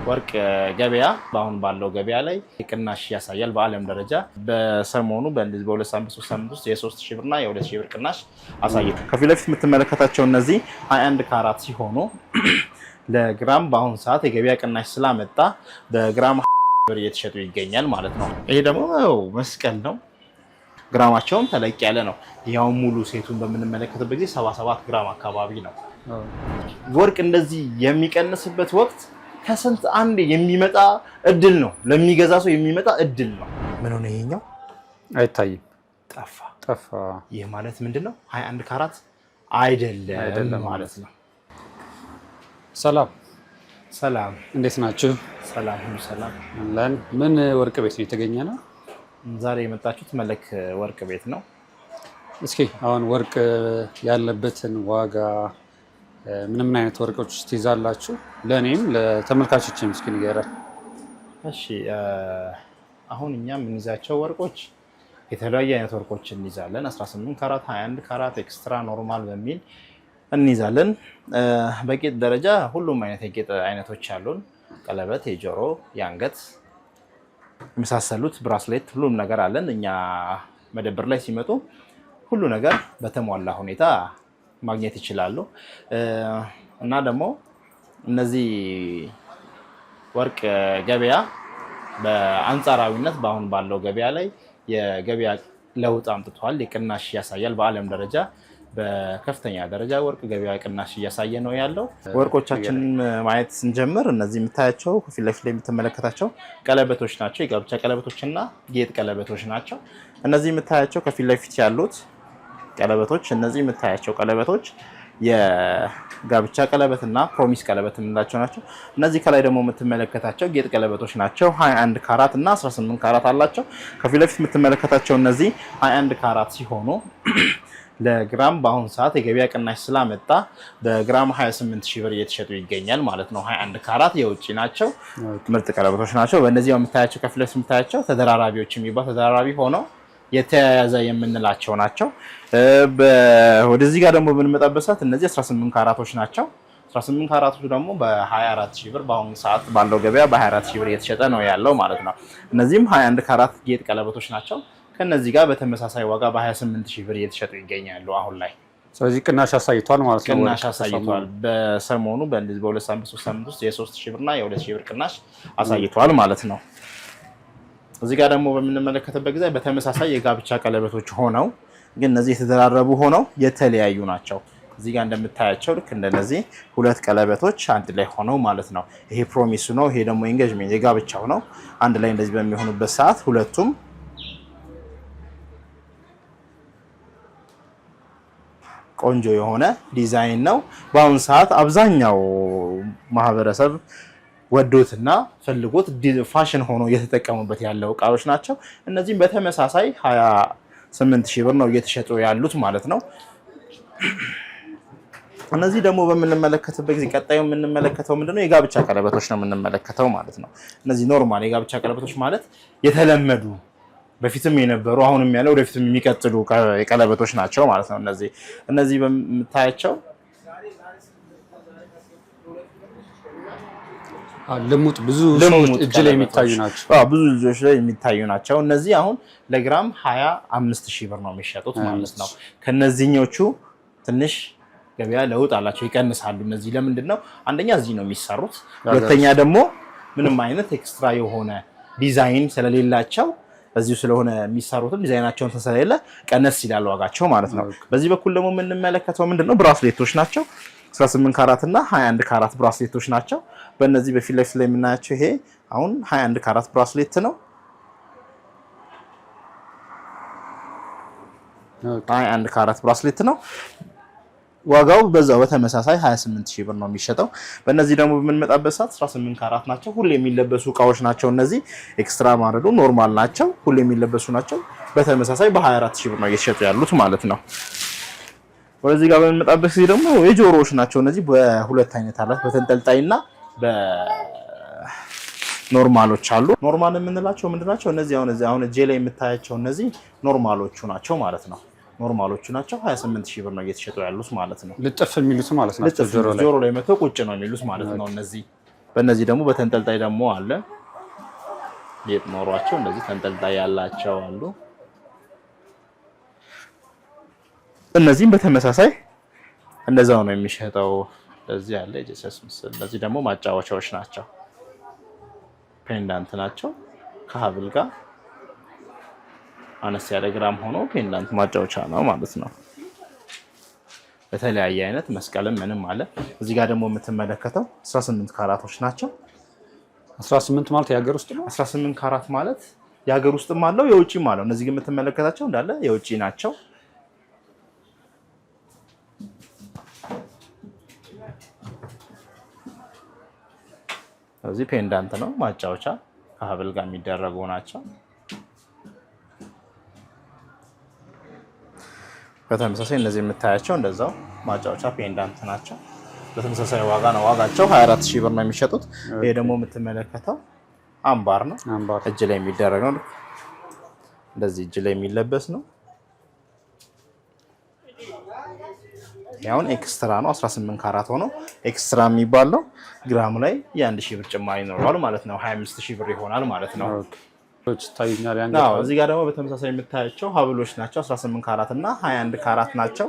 ወርቅ ገበያ በአሁን ባለው ገበያ ላይ ቅናሽ ያሳያል። በአለም ደረጃ በሰሞኑ በሁለት ሳምንት 3 ሳምንት ውስጥ የ3000 ብርና የ2000 ብር ቅናሽ አሳይቷል። ከፊት ለፊት የምትመለከታቸው እነዚህ 21 ካራት ሲሆኑ ለግራም በአሁን ሰዓት የገበያ ቅናሽ ስላመጣ በግራም ብር እየተሸጡ ይገኛል ማለት ነው። ይሄ ደግሞ መስቀል ነው። ግራማቸውም ተለቅ ያለ ነው። ያው ሙሉ ሴቱን በምንመለከትበት ጊዜ 77 ግራም አካባቢ ነው። ወርቅ እንደዚህ የሚቀንስበት ወቅት ከስንት አንድ የሚመጣ እድል ነው። ለሚገዛ ሰው የሚመጣ እድል ነው። ምን ሆነ? ይሄኛው አይታይም፣ ጠፋ። ይህ ማለት ምንድነው? 21 ካራት አይደለም ማለት ነው። ሰላም፣ እንዴት ናችሁ? ሰላም። ምን ወርቅ ቤት ነው የተገኘ ነው? ዛሬ የመጣችሁት መለክ ወርቅ ቤት ነው። እስኪ አሁን ወርቅ ያለበትን ዋጋ ምን አይነት ወርቆች ትይዛላችሁ? ለኔም ለተመልካቾችም እስኪ ንገረን። እሺ አሁን እኛ የምንይዛቸው ወርቆች የተለያየ አይነት ወርቆች እንይዛለን። 18 ካራት፣ 21 ካራት፣ ኤክስትራ፣ ኖርማል በሚል እንይዛለን። በጌጥ ደረጃ ሁሉም አይነት የጌጥ አይነቶች አሉን። ቀለበት፣ የጆሮ፣ የአንገት የመሳሰሉት ብራስሌት፣ ሁሉም ነገር አለን። እኛ መደብር ላይ ሲመጡ ሁሉ ነገር በተሟላ ሁኔታ ማግኘት ይችላሉ። እና ደግሞ እነዚህ ወርቅ ገበያ በአንጻራዊነት በአሁን ባለው ገበያ ላይ የገበያ ለውጥ አምጥቷል። የቅናሽ ያሳያል። በአለም ደረጃ በከፍተኛ ደረጃ ወርቅ ገበያ ቅናሽ እያሳየ ነው ያለው። ወርቆቻችንን ማየት ስንጀምር እነዚህ የምታያቸው ፊት ለፊት ላይ የምትመለከታቸው ቀለበቶች ናቸው። የጋብቻ ቀለበቶችና ጌጥ ቀለበቶች ናቸው። እነዚህ የምታያቸው ከፊት ለፊት ያሉት ቀለበቶች፣ እነዚህ የምታያቸው ቀለበቶች የጋብቻ ቀለበትና ፕሮሚስ ቀለበት የምንላቸው ናቸው። እነዚህ ከላይ ደግሞ የምትመለከታቸው ጌጥ ቀለበቶች ናቸው። 21 ካራት እና 18 ካራት አላቸው። ከፊት ለፊት የምትመለከታቸው እነዚህ 21 ካራት ሲሆኑ ለግራም በአሁን ሰዓት የገበያ ቅናሽ ስላመጣ በግራም 28000 ብር እየተሸጡ ይገኛል ማለት ነው። 21 ካራት የውጭ ናቸው። ምርጥ ቀለበቶች ናቸው። በእነዚህ የምታያቸው ከፊት ለፊት የምታያቸው ተደራራቢዎች የሚባሉ ተደራራቢ ሆነው የተያያዘ የምንላቸው ናቸው። ወደዚህ ጋር ደግሞ ብንመጣበት ሰዓት እነዚህ 18 ካራቶች ናቸው። 18 ካራቶች ደግሞ በ24000 ብር በአሁኑ ሰዓት ባለው ገበያ በ24000 ብር እየተሸጠ ነው ያለው ማለት ነው። እነዚህም 21 ካራት ጌጥ ቀለበቶች ናቸው። ከነዚህ ጋር በተመሳሳይ ዋጋ በ28000 ብር እየተሸጡ ይገኛሉ አሁን ላይ። ስለዚህ ቅናሽ አሳይቷል ማለት ነው። ቅናሽ አሳይቷል። በሰሞኑ በሁለት ሳምንት 3 ሳምንት ውስጥ የ3000 ብርና የ2000 ብር ቅናሽ አሳይቷል ማለት ነው። እዚህ ጋር ደግሞ በምንመለከትበት ጊዜ በተመሳሳይ የጋብቻ ቀለበቶች ሆነው ግን እነዚህ የተደራረቡ ሆነው የተለያዩ ናቸው። እዚህ ጋር እንደምታያቸው ልክ እንደነዚህ ሁለት ቀለበቶች አንድ ላይ ሆነው ማለት ነው። ይሄ ፕሮሚሱ ነው፣ ይሄ ደግሞ ኤንጌጅመንት የጋብቻው ነው። አንድ ላይ እንደዚህ በሚሆኑበት ሰዓት ሁለቱም ቆንጆ የሆነ ዲዛይን ነው። በአሁኑ ሰዓት አብዛኛው ማህበረሰብ ወዶትና ፈልጎት ፋሽን ሆኖ እየተጠቀሙበት ያለው እቃዎች ናቸው። እነዚህም በተመሳሳይ 28000 ብር ነው እየተሸጡ ያሉት ማለት ነው። እነዚህ ደግሞ በምንመለከትበት ጊዜ ቀጣዩ የምንመለከተው ምንድነው? የጋብቻ ቀለበቶች ነው የምንመለከተው ማለት ነው። እነዚህ ኖርማል የጋብቻ ቀለበቶች ማለት የተለመዱ በፊትም የነበሩ አሁንም ያለው ወደፊትም የሚቀጥሉ ቀለበቶች ናቸው ማለት ነው። እነዚህ በምታያቸው ልሙጥ ብዙ እጅ ላይ የሚታዩ ናቸው። ብዙ ልጆች ላይ የሚታዩ ናቸው። እነዚህ አሁን ለግራም 25000 ብር ነው የሚሸጡት ማለት ነው። ከነዚህኞቹ ትንሽ ገበያ ለውጥ አላቸው፣ ይቀንሳሉ። እነዚህ ለምንድን ነው? አንደኛ እዚህ ነው የሚሰሩት፣ ሁለተኛ ደግሞ ምንም አይነት ኤክስትራ የሆነ ዲዛይን ስለሌላቸው በዚሁ ስለሆነ የሚሰሩትም ዲዛይናቸውን ስለሌለ ቀነስ ይላል ዋጋቸው ማለት ነው። በዚህ በኩል ደግሞ የምንመለከተው ምንድነው? ብራስሌቶች ናቸው። 18 ካራት እና 21 ካራት ብራስሌቶች ናቸው። በእነዚህ በፊት ለፊት ላይ የምናያቸው ይሄ አሁን 21 ካራት ብራስሌት ነው። 21 ካራት ብራስሌት ነው። ዋጋው በዛው በተመሳሳይ 28000 ብር ነው የሚሸጠው። በእነዚህ ደግሞ በምንመጣበት ሰዓት 18 ካራት ናቸው። ሁሌ የሚለበሱ እቃዎች ናቸው። እነዚህ ኤክስትራ ማድረጉ ኖርማል ናቸው። ሁሌ የሚለበሱ ናቸው። በተመሳሳይ በ24000 ብር ነው እየተሸጡ ያሉት ማለት ነው። ወደዚህ ጋር በምንመጣበት ጊዜ ደግሞ የጆሮዎች ናቸው። እነዚህ በሁለት አይነት አላት፣ በተንጠልጣይና በኖርማሎች አሉ። ኖርማል የምንላቸው ምንድናቸው? እነዚህ አሁን እጄ ላይ የምታያቸው እነዚህ ኖርማሎቹ ናቸው ማለት ነው። ኖርማሎቹ ናቸው። 28000 ብር ነው እየተሸጡ ያሉት ማለት ነው። ልጥፍ የሚሉት ማለት ነው። ጆሮ ላይ መተው ቁጭ ነው የሚሉት ማለት ነው። እነዚህ በእነዚህ ደግሞ በተንጠልጣይ ደግሞ አለ ጌጥ ኖሯቸው እንደዚህ ተንጠልጣይ ያላቸው አሉ። እነዚህም በተመሳሳይ እንደዛው ነው የሚሸጠው። እዚህ ያለ የጀሰስ ምስል። እነዚህ ደግሞ ማጫወቻዎች ናቸው፣ ፔንዳንት ናቸው ከሀብል ጋር አነስ ያለ ግራም ሆኖ ፔንዳንት ማጫወቻ ነው ማለት ነው። በተለያየ አይነት መስቀልም ምንም አለ። እዚህ ጋር ደግሞ የምትመለከተው 18 ካራቶች ናቸው። 18 ማለት የሀገር ውስጥ ነው። 18 ካራት ማለት የሀገር ውስጥም አለው የውጭም አለው። እነዚህ ግን የምትመለከታቸው እንዳለ የውጭ ናቸው። እዚህ ፔንዳንት ነው ማጫወቻ ከሀብል ጋር የሚደረጉ ናቸው። በተመሳሳይ እነዚህ የምታያቸው እንደዛው ማጫወቻ ፔንዳንት ናቸው። በተመሳሳይ ዋጋ ነው። ዋጋቸው 24000 ብር ነው የሚሸጡት። ይሄ ደግሞ የምትመለከተው አምባር ነው። እጅ ላይ የሚደረግ ነው። እንደዚህ እጅ ላይ የሚለበስ ነው። ያውን ኤክስትራ ነው። 18 ካራት ሆኖ ኤክስትራ የሚባለው ግራሙ ላይ የ1000 ብር ጭማሪ ይኖረዋል ማለት ነው። 25000 ብር ይሆናል ማለት ነው። እዚህ ጋር ደግሞ በተመሳሳይ የምታያቸው ሀብሎች ናቸው። 18 ካራት እና 21 ካራት ናቸው።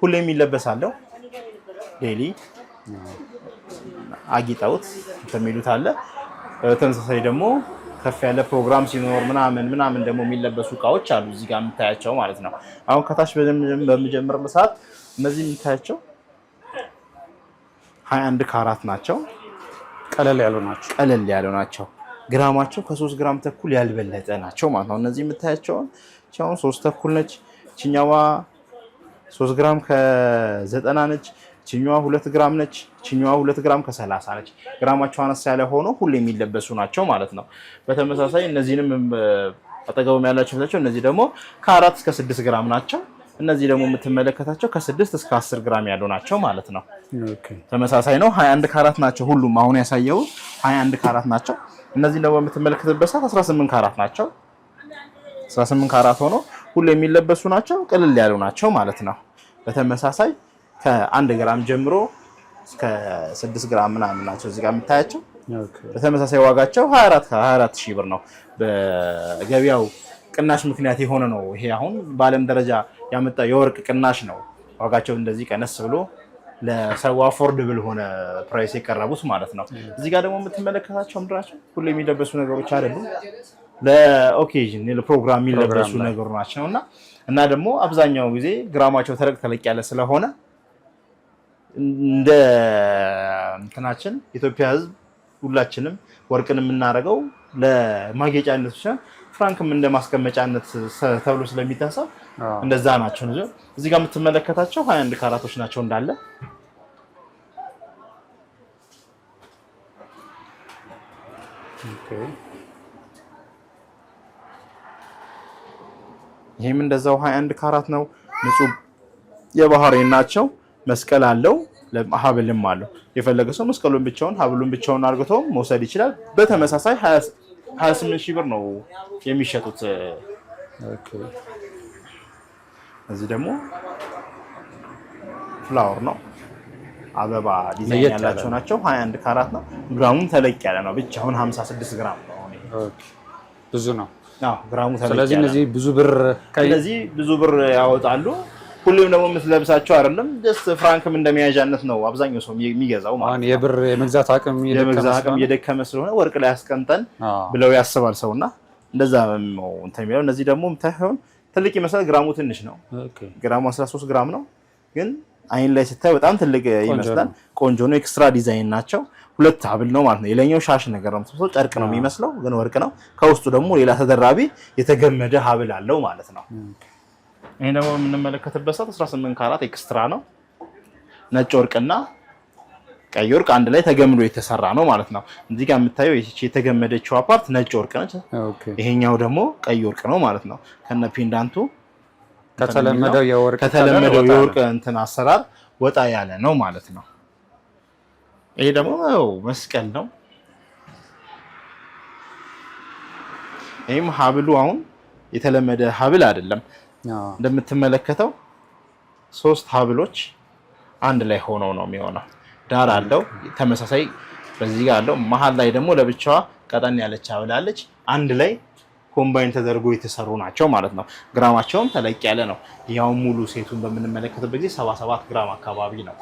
ሁሌ የሚለበሳለው ዴሊ አጊጣውት የሚሉት አለ። በተመሳሳይ ደግሞ ከፍ ያለ ፕሮግራም ሲኖር ምናምን ደግሞ የሚለበሱ እቃዎች አሉ እዚህ ጋር የምታያቸው ማለት ነው። አሁን ከታች በመጀመር ሰዓት እነዚህ የምታያቸው 21 ካራት ናቸው። ቀለል ያሉ ናቸው። ግራማቸው ከ3 ግራም ተኩል ያልበለጠ ናቸው ማለት ነው። እነዚህ የምታያቸውን ቻውን 3 ተኩል ነች፣ ቺኛዋ 3 ግራም ከ90 ነች፣ ቺኛዋ 2 ግራም ነች፣ ቺኛዋ 2 ግራም ከ30 ነች። ግራማቸው አነስ ያለ ሆኖ ሁሉ የሚለበሱ ናቸው ማለት ነው። በተመሳሳይ እነዚህንም አጠገቡም ያላቸው ናቸው። እነዚህ ደግሞ ከ4 እስከ 6 ግራም ናቸው። እነዚህ ደግሞ የምትመለከታቸው ከ6 እስከ 10 ግራም ያሉ ናቸው ማለት ነው። ተመሳሳይ ነው። 21 ካራት ናቸው። ሁሉም አሁን ያሳየው 21 ካራት ናቸው። እነዚህ ደግሞ የምትመለከትበት ሰዓት 18 ካራት ናቸው። 18 ካራት ሆኖ ሁሉ የሚለበሱ ናቸው። ቅልል ያሉ ናቸው ማለት ነው። በተመሳሳይ ከ1 ግራም ጀምሮ እስከ 6 ግራም ምናምን ናቸው እዚህ ጋር የምታያቸው። በተመሳሳይ ዋጋቸው 24000 ብር ነው። በገበያው ቅናሽ ምክንያት የሆነ ነው። ይሄ አሁን በዓለም ደረጃ ያመጣው የወርቅ ቅናሽ ነው። ዋጋቸው እንደዚህ ቀነስ ብሎ ለሰው አፎርደብል ሆነ ፕራይስ የቀረቡት ማለት ነው። እዚህ ጋር ደግሞ የምትመለከታቸው ምንድናቸው? ሁሉ የሚለበሱ ነገሮች አይደሉም። ለኦኬዥን ለፕሮግራም የሚለበሱ ነገሮች ናቸውና እና ደግሞ አብዛኛው ጊዜ ግራማቸው ተለቅ ያለ ስለሆነ እንደ እንትናችን ኢትዮጵያ ሕዝብ ሁላችንም ወርቅን የምናደርገው ለማጌጫነት ብቻ ፍራንክም እንደ ማስቀመጫነት ተብሎ ስለሚታሰብ እንደዛ ናቸው። እዚህ ጋር የምትመለከታቸው 21 ካራቶች ናቸው እንዳለ። ይሄም እንደዛው 21 ካራት ነው። ንጹህ የባህሬን ናቸው። መስቀል አለው፣ ሀብልም አለው። የፈለገ ሰው መስቀሉን ብቻውን ሀብሉን ብቻውን አድርጎ መውሰድ ይችላል። በተመሳሳይ 28000 ብር ነው የሚሸጡት። እዚህ ደግሞ ፍላወር ነው፣ አበባ ዲዛይን ያላቸው ናቸው። 21 ካራት ነው። ግራሙም ተለቅ ያለ ነው። ብቻውን 56 ግራም ነው። ብዙ ነው። ግራሙ ተለቅ ያለ። ስለዚህ እነዚህ ብዙ ብር ያወጣሉ። ሁሉም ደግሞ የምትለብሳቸው አይደለም። ጀስት ፍራንክም እንደመያዣነት ነው አብዛኛው ሰው የሚገዛው ማለት ነው። የብር የመግዛት አቅም እየደከመ ስለሆነ ወርቅ ላይ አስቀምጠን ብለው ያስባል ሰውና እንደዛ ነው እንትን የሚለው። እነዚህ ደግሞ የምታየውን ትልቅ ይመስላል። ግራሙ ትንሽ ነው። ግራሙ 13 ግራም ነው። ግን አይን ላይ ስታይ በጣም ትልቅ ይመስላል። ቆንጆ ነው። ኤክስትራ ዲዛይን ናቸው። 2 ሀብል ነው ማለት ነው። የላይኛው ሻሽ ነገር ነው፣ ጨርቅ ነው የሚመስለው፣ ግን ወርቅ ነው። ከውስጡ ደግሞ ሌላ ተደራቢ የተገመደ ሀብል አለው ማለት ነው። ይሄ ደግሞ የምንመለከትበት ሰዓት 18 ካራት ኤክስትራ ነው። ነጭ ወርቅና ቀይ ወርቅ አንድ ላይ ተገምዶ የተሰራ ነው ማለት ነው። እዚህ ጋር የምታየው የተገመደችው ፓርት ነጭ ወርቅ ነች። ይሄኛው ደግሞ ቀይ ወርቅ ነው ማለት ነው። ከነ ፔንዳንቱ ከተለመደው የወርቅ እንትን አሰራር ወጣ ያለ ነው ማለት ነው። ይሄ ደግሞ መስቀል ነው። ይሄም ሀብሉ አሁን የተለመደ ሀብል አይደለም። እንደምትመለከተው 3 ሀብሎች አንድ ላይ ሆነው ነው የሚሆነው። ዳር አለው ተመሳሳይ በዚህ ጋር አለው። መሀል ላይ ደግሞ ለብቻዋ ቀጠን ያለች አብላለች። አንድ ላይ ኮምባይን ተደርጎ የተሰሩ ናቸው ማለት ነው። ግራማቸውም ተለቅ ያለ ነው። ያው ሙሉ ሴቱን በምንመለከትበት ጊዜ 77 ግራም አካባቢ ነው።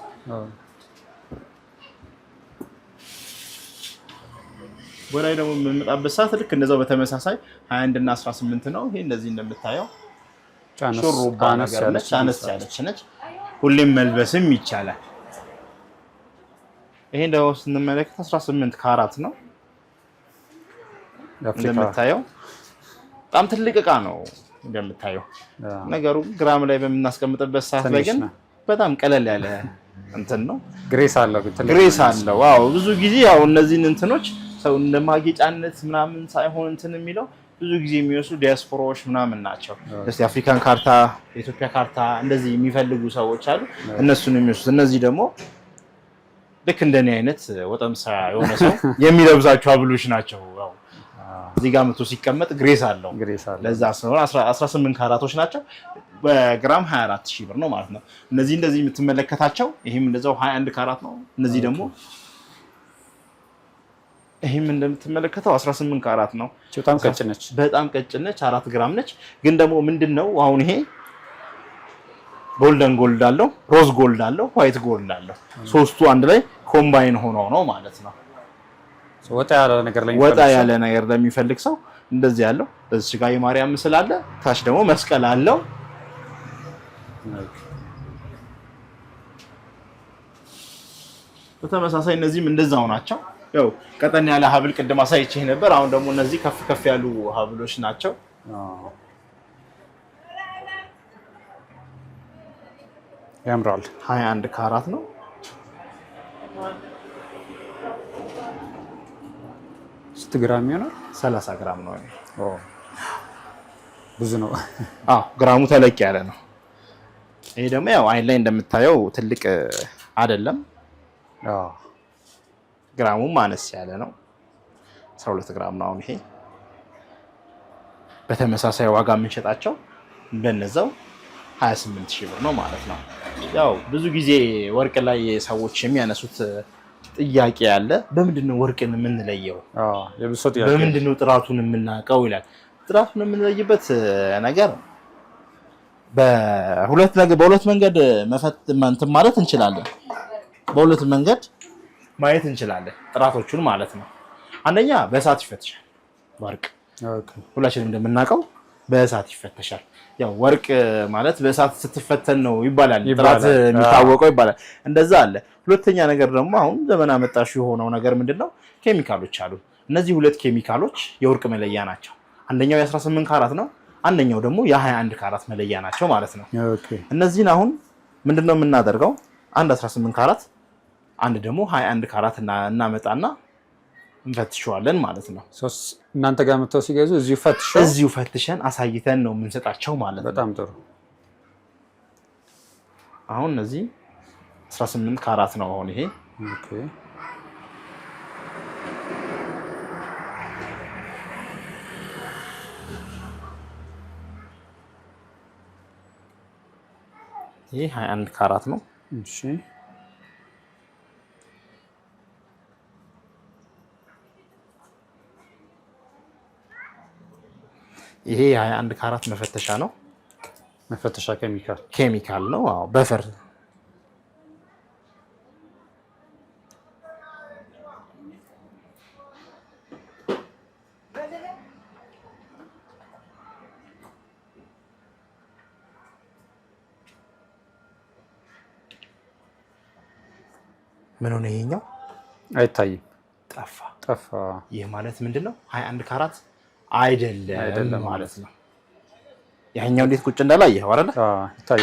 ወላይ ደግሞ የምንመጣበት ሰዓት ልክ እንደዛው በተመሳሳይ 21 እና 18 ነው። ይሄ እንደዚህ እንደምታየው ሹሩባ ነገር ነች፣ አነስ ያለች ነች። ሁሌም መልበስም ይቻላል። ይሄ ደግሞ ስንመለከት 18 ካራት ነው እንደምታየው። በጣም ትልቅ እቃ ነው እንደምታየው። ነገሩ ግራም ላይ በምናስቀምጥበት ሰዓት ላይ ግን በጣም ቀለል ያለ እንትን ነው። ግሬስ አለው ግሬስ አለው። ዋው ብዙ ጊዜ ያው እነዚህን እንትኖች ሰው እንደማጌጫነት ምናምን ሳይሆን እንትን የሚለው ብዙ ጊዜ የሚወስዱ ዲያስፖራዎች ምናምን ናቸው። እስቲ አፍሪካን ካርታ፣ የኢትዮጵያ ካርታ እንደዚህ የሚፈልጉ ሰዎች አሉ። እነሱን የሚወስዱት እነዚህ ደግሞ ልክ እንደኔ አይነት ወጠምሳ የሆነ ሰው የሚለብሳቸው ሀብሎች ናቸው። ያው እዚህ ጋር መቶ ሲቀመጥ ግሬስ አለው። ለዛ ስለሆነ 18 ካራቶች ናቸው። በግራም 24000 ብር ነው ማለት ነው። እነዚህ እንደዚህ የምትመለከታቸው ይሄም እንደዛው 21 ካራት ነው። እነዚህ ደግሞ ይሄም እንደምትመለከተው 18 ካራት ነው። በጣም ቀጭን ነች። በጣም ቀጭን ነች። 4 ግራም ነች። ግን ደግሞ ምንድነው አሁን ይሄ ጎልደን ጎልድ አለው፣ ሮዝ ጎልድ አለው፣ ዋይት ጎልድ አለው። ሶስቱ አንድ ላይ ኮምባይን ሆነው ነው ማለት ነው። ወጣ ያለ ነገር ለሚፈልግ ሰው እንደዚህ ያለው እዚህ ጋር የማርያም ምስል አለ፣ ታች ደግሞ መስቀል አለው። በተመሳሳይ እነዚህም እንደዛው ናቸው። ያው ቀጠን ያለ ሀብል ቅድም አሳይቼ ነበር። አሁን ደግሞ እነዚህ ከፍ ከፍ ያሉ ሀብሎች ናቸው። ያምራል። 21 ካራት ነው። ስንት ግራም ይሆናል? 30 ግራም ነው። ብዙ ነው። ግራሙ ተለቅ ያለ ነው። ይሄ ደግሞ ያው አይን ላይ እንደምታየው ትልቅ አይደለም። ግራሙም አነስ ያለ ነው። 12 ግራም ነው። አሁን ይሄ በተመሳሳይ ዋጋ የምንሸጣቸው በነዛው 28000 ብር ነው ማለት ነው። ያው ብዙ ጊዜ ወርቅ ላይ ሰዎች የሚያነሱት ጥያቄ አለ። በምንድነው ወርቅን የምንለየው? በምንድነው ጥራቱን የምናውቀው ይላል። ጥራቱን የምንለይበት ነገር በሁለት መንገድ እንትን ማለት እንችላለን። በሁለት መንገድ ማየት እንችላለን ጥራቶቹን ማለት ነው። አንደኛ በእሳት ይፈተሻል ወርቅ። ሁላችንም እንደምናውቀው በእሳት ይፈተሻል። ያው ወርቅ ማለት በእሳት ስትፈተን ነው ይባላል ጥራት የሚታወቀው ይባላል። እንደዛ አለ። ሁለተኛ ነገር ደግሞ አሁን ዘመን አመጣሽ የሆነው ነገር ምንድነው? ኬሚካሎች አሉ። እነዚህ ሁለት ኬሚካሎች የወርቅ መለያ ናቸው። አንደኛው የ18 ካራት ነው፣ አንደኛው ደግሞ የ21 ካራት መለያ ናቸው ማለት ነው። እነዚህን አሁን ምንድነው የምናደርገው? አንድ 18 ካራት አንድ ደግሞ 21 ካራት እናመጣና እንፈትሸዋለን ማለት ነው። እናንተ ጋር መጥተው ሲገዙ እዚሁ ፈትሸን አሳይተን ነው የምንሰጣቸው ማለት ነው። በጣም ጥሩ። አሁን እነዚህ 18 ካራት ነው። አሁን ይሄ ይሄ 21 ካራት ነው። እሺ ይሄ 21 ካራት መፈተሻ ነው። መፈተሻ ኬሚካል ነው። አዎ በፈር ምን ሆነ? ይሄኛው አይታይም። ጠፋ። ይሄ ማለት ምንድነው? 21 ካራት አይደለም ማለት ነው። ያኛው እንዴት ቁጭ እንዳለ አየኸው አይደል?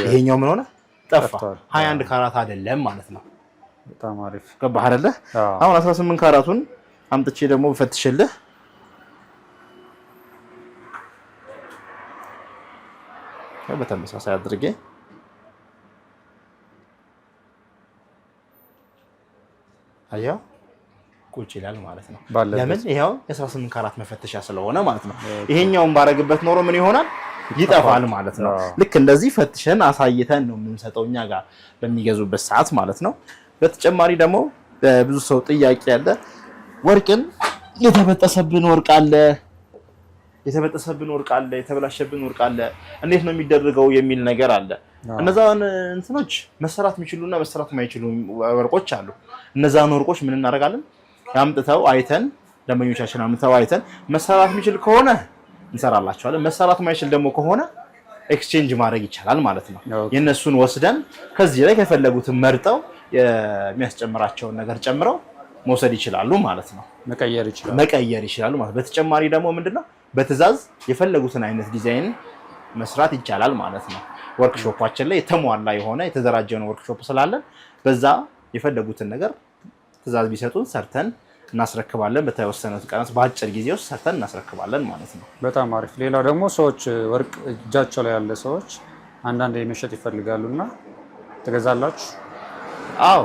ይሄኛው ምን ሆነ? ጠፋ። 21 ካራት አይደለም ማለት ነው። በጣም አሪፍ ገባህ አይደለ? አሁን 18 ካራቱን አምጥቼ ደግሞ በፈትሽልህ በተመሳሳይ አድርጌ አየኸው ቁጭ ይላል ማለት ነው። ለምን? ይሄው የ18 ካራት መፈተሻ ስለሆነ ማለት ነው። ይሄኛውን ባረግበት ኖሮ ምን ይሆናል? ይጠፋል ማለት ነው። ልክ እንደዚህ ፈትሸን አሳይተን ነው የምንሰጠው እኛ ጋር በሚገዙበት ሰዓት ማለት ነው። በተጨማሪ ደግሞ ብዙ ሰው ጥያቄ ያለ ወርቅን የተበጠሰብን ወርቅ አለ፣ የተበላሸብን ወርቅ አለ፣ እንዴት ነው የሚደረገው የሚል ነገር አለ። እነዛን እንትኖች መሰራት የሚችሉና መሰራት የማይችሉ ወርቆች አሉ። እነዛን ወርቆች ምን እናደርጋለን? አምጥተው አይተን ደንበኞቻችን አምጥተው አይተን መሰራት የሚችል ከሆነ እንሰራላቸዋለን። መሰራት የማይችል ደግሞ ከሆነ ኤክስቼንጅ ማድረግ ይቻላል ማለት ነው። የነሱን ወስደን ከዚህ ላይ ከፈለጉትን መርጠው የሚያስጨምራቸውን ነገር ጨምረው መውሰድ ይችላሉ ማለት ነው። መቀየር ይችላሉ ማለት። በተጨማሪ ደግሞ ምንድነው በትዕዛዝ የፈለጉትን አይነት ዲዛይን መስራት ይቻላል ማለት ነው። ወርክሾፓችን ላይ የተሟላ የሆነ የተደራጀ ወርክሾፕ ስላለን በዛ የፈለጉትን ነገር ትዕዛዝ ቢሰጡን ሰርተን እናስረክባለን። በተወሰኑት ቀናት በአጭር ጊዜ ውስጥ ሰርተን እናስረክባለን ማለት ነው። በጣም አሪፍ። ሌላው ደግሞ ሰዎች ወርቅ እጃቸው ላይ ያለ ሰዎች አንዳንድ የመሸጥ ይፈልጋሉና ትገዛላችሁ? አዎ፣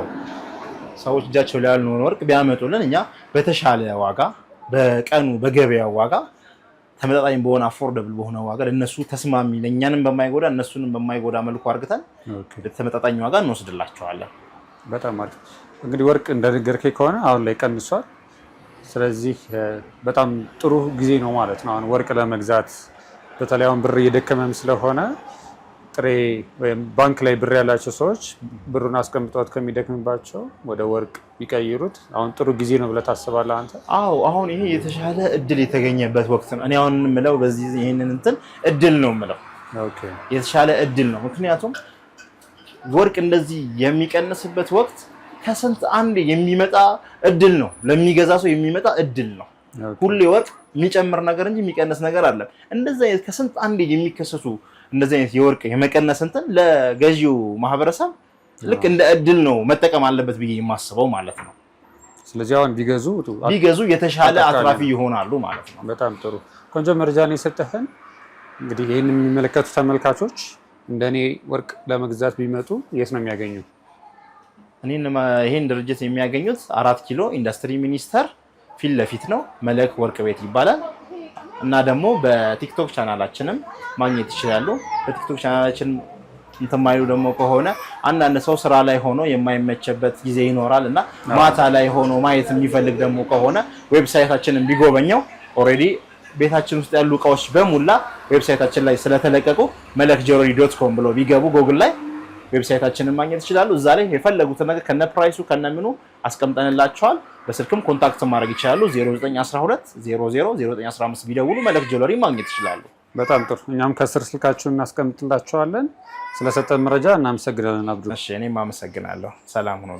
ሰዎች እጃቸው ላይ ያለውን ወርቅ ቢያመጡልን እኛ በተሻለ ዋጋ በቀኑ በገበያው ዋጋ ተመጣጣኝ በሆነ አፎርደብል በሆነ ዋጋ ለነሱ ተስማሚ ለኛንም በማይጎዳ እነሱንም በማይጎዳ መልኩ አድርገን ተመጣጣኝ ዋጋ እንወስድላቸዋለን። በጣም አሪፍ። እንግዲህ ወርቅ እንደነገርከኝ ከሆነ አሁን ላይ ቀንሷል። ስለዚህ በጣም ጥሩ ጊዜ ነው ማለት ነው አሁን ወርቅ ለመግዛት። በተለይ አሁን ብር እየደከመም ስለሆነ ጥሬ ወይም ባንክ ላይ ብር ያላቸው ሰዎች ብሩን አስቀምጠውት ከሚደክምባቸው ወደ ወርቅ ቢቀይሩት አሁን ጥሩ ጊዜ ነው ብለህ ታስባለህ አንተ? አዎ፣ አሁን ይሄ የተሻለ እድል የተገኘበት ወቅት ነው። እኔ አሁን የምለው በዚህ ይሄንን እንትን እድል ነው የምለው። ኦኬ፣ የተሻለ እድል ነው። ምክንያቱም ወርቅ እንደዚህ የሚቀንስበት ወቅት ከስንት አንድ የሚመጣ እድል ነው። ለሚገዛ ሰው የሚመጣ እድል ነው። ሁሌ ወርቅ የሚጨምር ነገር እንጂ የሚቀንስ ነገር አለ። እንደዚህ አይነት ከስንት አንድ የሚከሰቱ እንደዚህ አይነት የወርቅ የመቀነስ እንትን ለገዢው ማህበረሰብ ልክ እንደ እድል ነው መጠቀም አለበት ብዬ የማስበው ማለት ነው። ስለዚህ አሁን ቢገዙ የተሻለ አትራፊ ይሆናሉ ማለት ነው። በጣም ጥሩ ቆንጆ መረጃ ነው የሰጠህን። እንግዲህ ይህን የሚመለከቱ ተመልካቾች እንደኔ ወርቅ ለመግዛት ቢመጡ የት ነው የሚያገኙ? ይሄን ድርጅት የሚያገኙት 4 ኪሎ ኢንዱስትሪ ሚኒስቴር ፊት ለፊት ነው። መለክ ወርቅ ቤት ይባላል። እና ደግሞ በቲክቶክ ቻናላችንም ማግኘት ይችላሉ። በቲክቶክ ቻናላችን እንትማዩ ደግሞ ከሆነ አንዳንድ ሰው ስራ ላይ ሆኖ የማይመቸበት ጊዜ ይኖራል እና ማታ ላይ ሆኖ ማየት የሚፈልግ ደግሞ ከሆነ ዌብሳይታችንን ቢጎበኘው ኦሬዲ ቤታችን ውስጥ ያሉ እቃዎች በሙላ ዌብሳይታችን ላይ ስለተለቀቁ መልክjewelry.com ብለው ቢገቡ ጎግል ላይ ዌብሳይታችንን ማግኘት ይችላሉ። እዛ ላይ የፈለጉትን ነገር ከነ ፕራይሱ ከነምኑ አስቀምጠንላቸዋል። በስልክም ኮንታክት ማድረግ ይችላሉ። 0912 00 0915 ቢደውሉ መልክ ጆለሪ ማግኘት ይችላሉ። በጣም ጥሩ። እኛም ከስር ስልካችሁን እናስቀምጥላችኋለን። ስለሰጠን መረጃ እናመሰግናለን አብዱ። እሺ፣ እኔም አመሰግናለሁ። ሰላም ሁኑ።